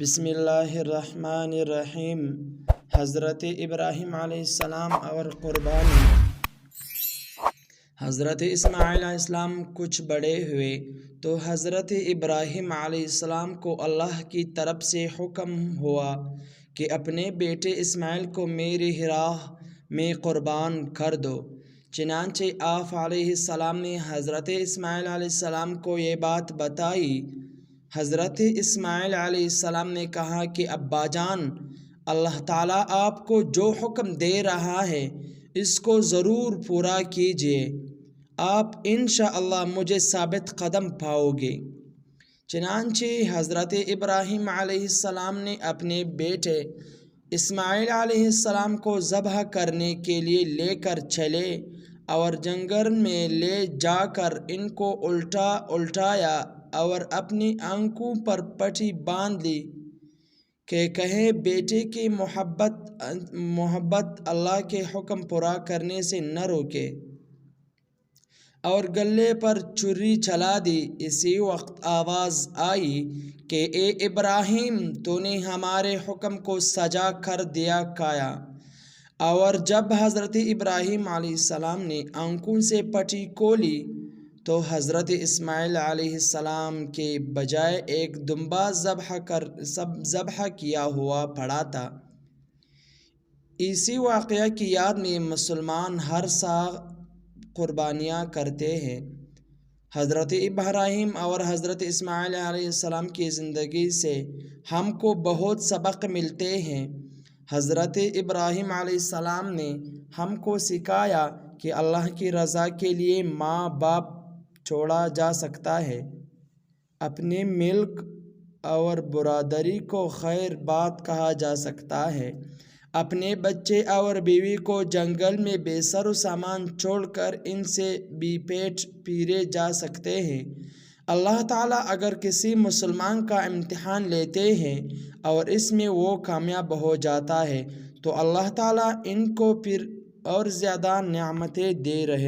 بسم اللہ الرحمن الرحیم۔ حضرت ابراہیم علیہ السلام اور قربانی۔ حضرت اسماعیل علیہ السلام کچھ بڑے ہوئے تو حضرت ابراہیم علیہ السلام کو اللہ کی طرف سے حکم ہوا کہ اپنے بیٹے اسماعیل کو میری راہ میں قربان کر دو۔ چنانچہ آپ علیہ السلام نے حضرت اسماعیل علیہ السلام کو یہ بات بتائی۔ حضرت اسماعیل علیہ السلام نے کہا کہ ابا جان، اللہ تعالیٰ آپ کو جو حکم دے رہا ہے اس کو ضرور پورا کیجیے، آپ انشاءاللہ مجھے ثابت قدم پاؤ گے۔ چنانچہ حضرت ابراہیم علیہ السلام نے اپنے بیٹے اسماعیل علیہ السلام کو ذبح کرنے کے لیے لے کر چلے اور جنگل میں لے جا کر ان کو الٹایا اور اپنی آنکھوں پر پٹی باندھ لی کہ کہیں بیٹے کی محبت اللہ کے حکم پورا کرنے سے نہ روکے، اور گلے پر چھری چلا دی۔ اسی وقت آواز آئی کہ اے ابراہیم، تو نے ہمارے حکم کو سجا کر دیا کایا۔ اور جب حضرت ابراہیم علیہ السلام نے آنکھوں سے پٹی کھولی تو حضرت اسماعیل علیہ السلام کے بجائے ایک دمبا ذبح کیا ہوا پڑا تھا۔ اسی واقعہ کی یاد میں مسلمان ہر سال قربانیاں کرتے ہیں۔ حضرت ابراہیم اور حضرت اسماعیل علیہ السلام کی زندگی سے ہم کو بہت سبق ملتے ہیں۔ حضرت ابراہیم علیہ السلام نے ہم کو سکھایا کہ اللہ کی رضا کے لیے ماں باپ چھوڑا جا سکتا ہے، اپنے ملک اور برادری کو خیر بات کہا جا سکتا ہے، اپنے بچے اور بیوی کو جنگل میں بے سر و سامان چھوڑ کر ان سے بھی پیٹ پھیرے جا سکتے ہیں۔ اللہ تعالیٰ اگر کسی مسلمان کا امتحان لیتے ہیں اور اس میں وہ کامیاب ہو جاتا ہے تو اللہ تعالیٰ ان کو پھر اور زیادہ نعمتیں دے رہے